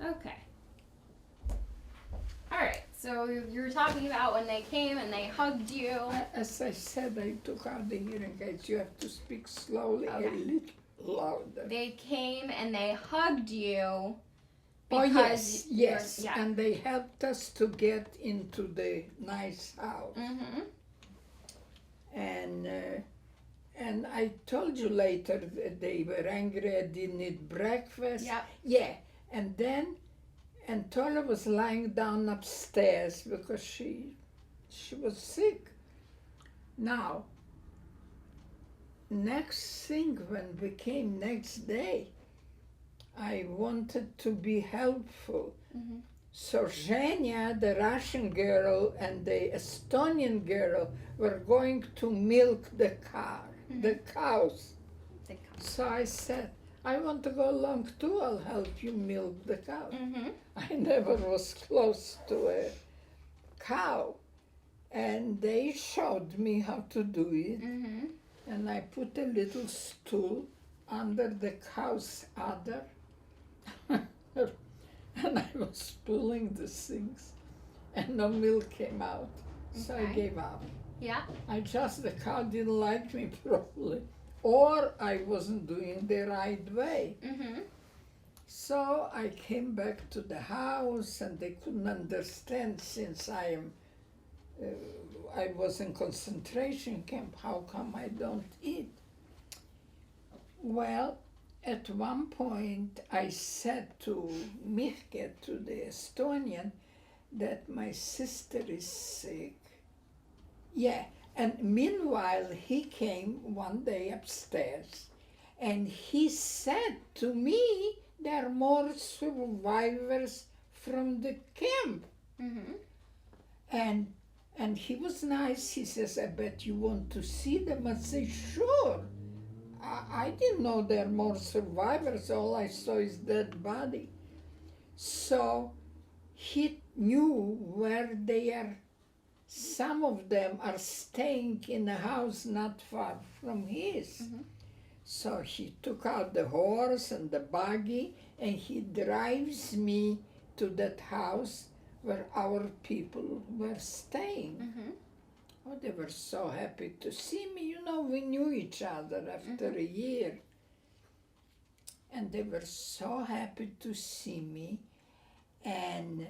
Okay. All right. So you were talking about when they came and they hugged you. As I said, I took out the hearing aids. You have to speak slowly, Okay. a little louder. They came and they hugged you. Oh, yes, you're- yes. yeah. And they helped us to get into the nice house. Mm-hmm. And I told you later that they were angry I didn't eat breakfast. Yep. Yeah. And then, and Tola was lying down upstairs because she was sick. Now, next thing when we came next day, I wanted to be helpful. Mm-hmm. So Zhenya, the Russian girl, and the Estonian girl were going to milk the the cows. So I said, I want to go along too, I'll help you milk the cows. Mm-hmm. I never was close to a cow. And they showed me how to do it. Mm-hmm. And I put a little stool under the cow's udder. And I was pulling the things, and no milk came out. So I Okay. gave up. Yeah. The cow didn't like me properly, or I wasn't doing the right way. Mm-hmm. So I came back to the house, and they couldn't understand since I was in concentration camp. How come I don't eat? Well, at one point, I said to Mihke, to the Estonian, that my sister is sick. Yeah, and meanwhile, he came one day upstairs and he said to me, there are more survivors from the camp. Mm-hmm. And he was nice. He says, I bet you want to see them. I say, sure. I didn't know there are more survivors. All I saw is dead body. So he knew where they are. Some of them are staying in a house not far from his. Mm-hmm. So he took out the horse and the buggy and he drives me to that house where our people were staying. Mm-hmm. Oh, they were so happy to see me. You know, we knew each other after a year. And they were so happy to see me. And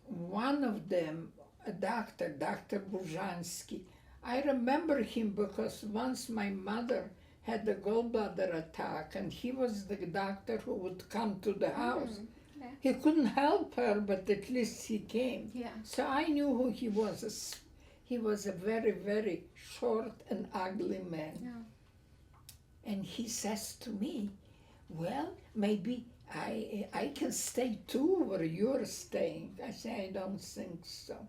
one of them, a doctor, Dr. Burzhansky, I remember him because once my mother had a gallbladder attack and he was the doctor who would come to the house. Yeah. He couldn't help her, but at least he came. Yeah. So I knew who he was. He was a very, very short and ugly man. Yeah. And he says to me, well, maybe I can stay too where you're staying. I say, I don't think so.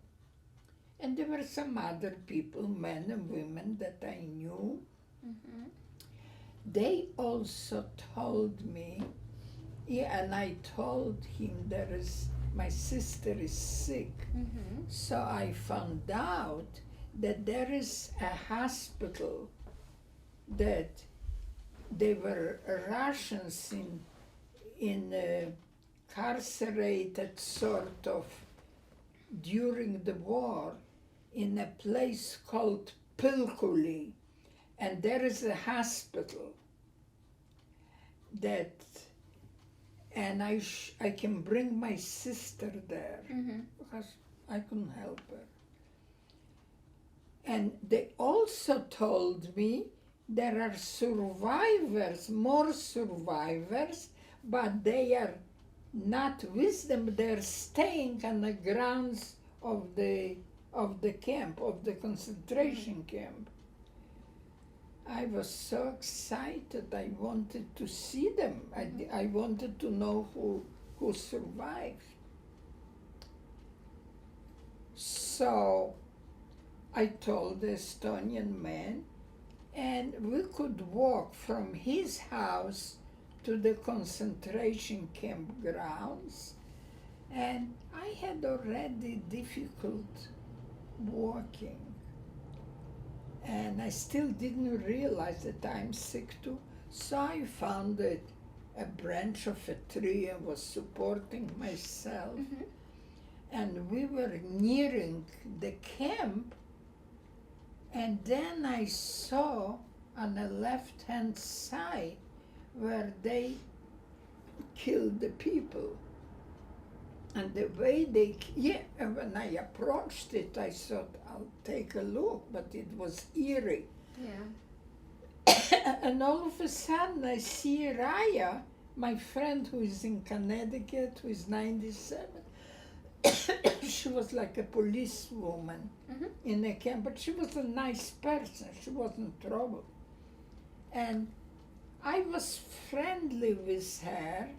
And there were some other people, men and women that I knew. Mm-hmm. They also told me, yeah, and I told him my sister is sick. Mm-hmm. So I found out that there is a hospital that they were Russians incarcerated sort of during the war in a place called Pilkuli. And there is a hospital that, and I can bring my sister there Mm-hmm. because I couldn't help her. And they also told me there are survivors, more survivors, but they are not with them. They're staying on the grounds of the camp, of the concentration camp. I was so excited. I wanted to see them. I wanted to know who survived. So I told the Estonian man, and we could walk from his house to the concentration camp grounds. And I had already difficult walking. And I still didn't realize that I'm sick too. So I found a branch of a tree and was supporting myself. And we were nearing the camp, and then I saw on the left-hand side where they killed the people. And the way when I approached it, I thought, I'll take a look, but it was eerie. Yeah. And all of a sudden, I see Raya, my friend who is in Connecticut, who is 97. She was like a policewoman in a camp, but she was a nice person. She wasn't trouble. And I was friendly with her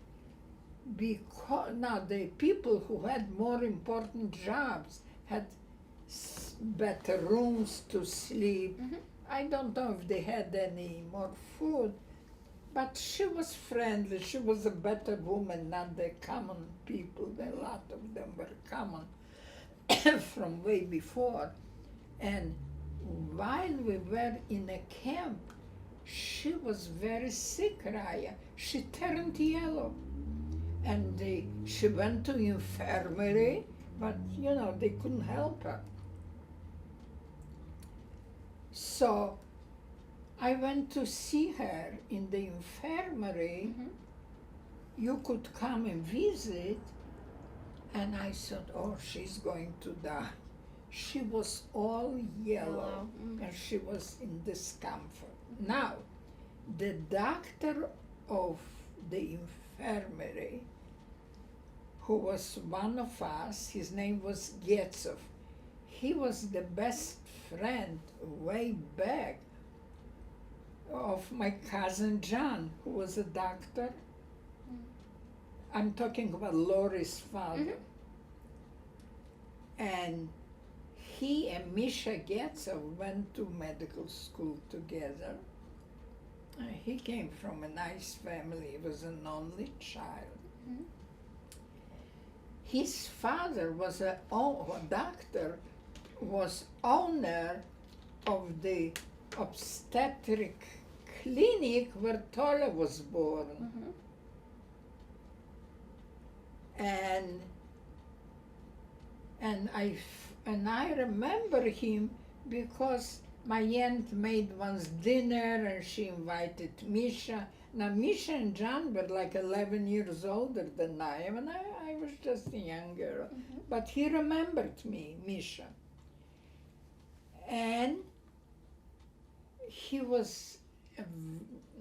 because now the people who had more important jobs had better rooms to sleep. I don't know if they had any more food, but she was friendly. She was a better woman, not the common people. A lot of them were common from way before. And while we were in a camp, she was very sick, Raya. She turned yellow. And she went to infirmary, but they couldn't help her. So I went to see her in the infirmary. You could come and visit. And I thought, oh, she's going to die. She was all yellow, and she was in discomfort. Now, the doctor of the infirmary, who was one of us, his name was Getzov. He was the best friend way back of my cousin John, who was a doctor. I'm talking about Lori's father. And he and Misha Getzov went to medical school together. He came from a nice family. He was an only child. His father was a doctor, was owner of the obstetric clinic where Tola was born. And I remember him because my aunt made once dinner and she invited Misha. Now Misha and John were like 11 years older than I am, and I was just a young girl. But he remembered me, Misha. And he was a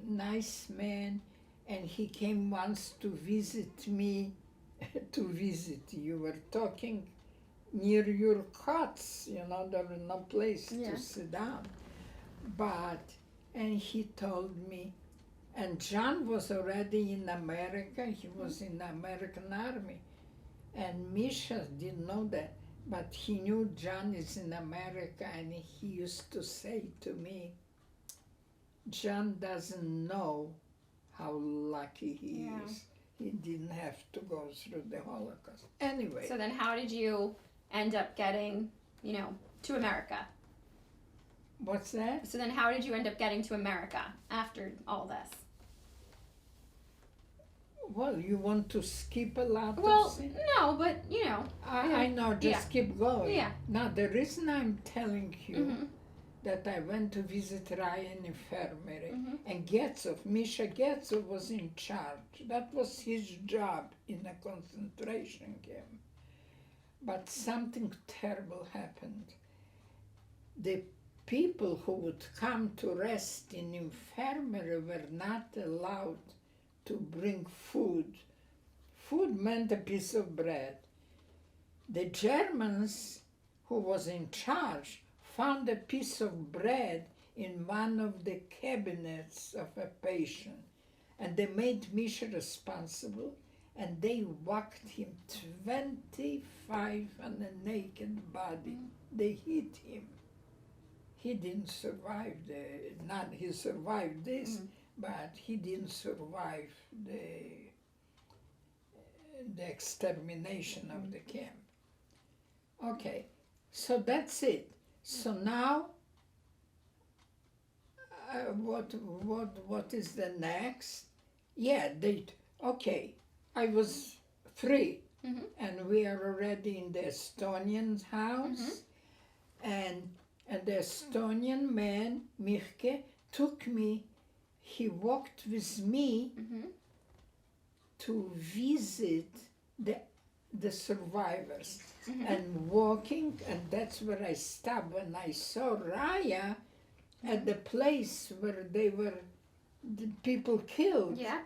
nice man, and he came once to visit me, to visit. You were talking near your cots, there was no place to sit down. And he told me, and John was already in America, he was in the American Army. And Misha didn't know that, but he knew John is in America, and he used to say to me, John doesn't know how lucky he is. He didn't have to go through the Holocaust. Anyway. So then how did you end up getting, to America? What's that? So then how did you end up getting to America after all this? Well, you want to skip a lot of things? No, but, I know, just keep going. Yeah. Now, the reason I'm telling you that I went to visit Ryan Infirmary, and Misha Getzov was in charge. That was his job in a concentration camp. But something terrible happened. The people who would come to rest in infirmary were not allowed to bring food. Food meant a piece of bread. The Germans, who was in charge, found a piece of bread in one of the cabinets of a patient, and they made Misha responsible, and they whacked him 25 on a naked body. They hit him. He didn't survive he survived this, but he didn't survive the extermination of the camp. Okay, so that's it. So now, what is the next? yeah, okay, I was free, Mhm. and we are already in the Estonian house, and the Estonian man, Mirke, took me, he walked with me Mhm. to visit the survivors. Mhm. And walking, and that's where I stopped when I saw Raya at the place where they were, the people killed. Yeah.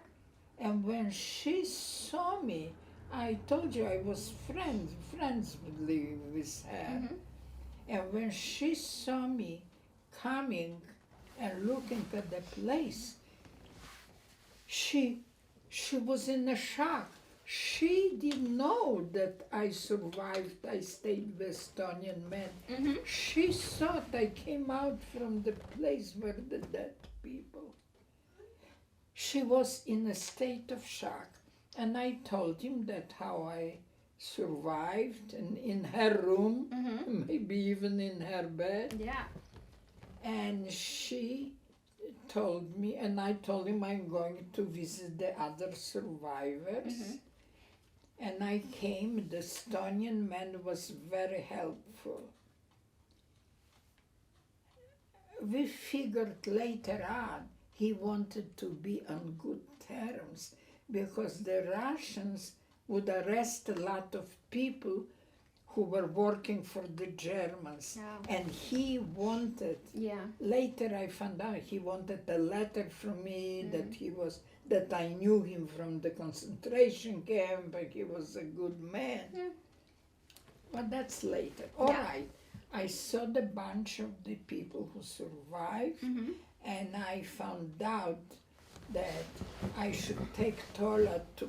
And when she saw me, I told you I was friends with her. Mhm. And when she saw me coming and looking at the place, she was in a shock. She didn't know that I survived. I stayed with Estonian men. Mhm. She thought I came out from the place where the dead people. She was in a state of shock. And I told him that how I survived, and in her room, maybe even in her bed. Yeah. And she told me, and I told him I'm going to visit the other survivors. And I came, the Estonian man was very helpful. We figured later on he wanted to be on good terms because the Russians would arrest a lot of people who were working for the Germans. Yeah. And he wanted, Yeah. later I found out he wanted a letter from me that I knew him from the concentration camp, and he was a good man. Yeah. But that's later. All Yeah. right. I saw the bunch of the people who survived, and I found out that I should take Tola to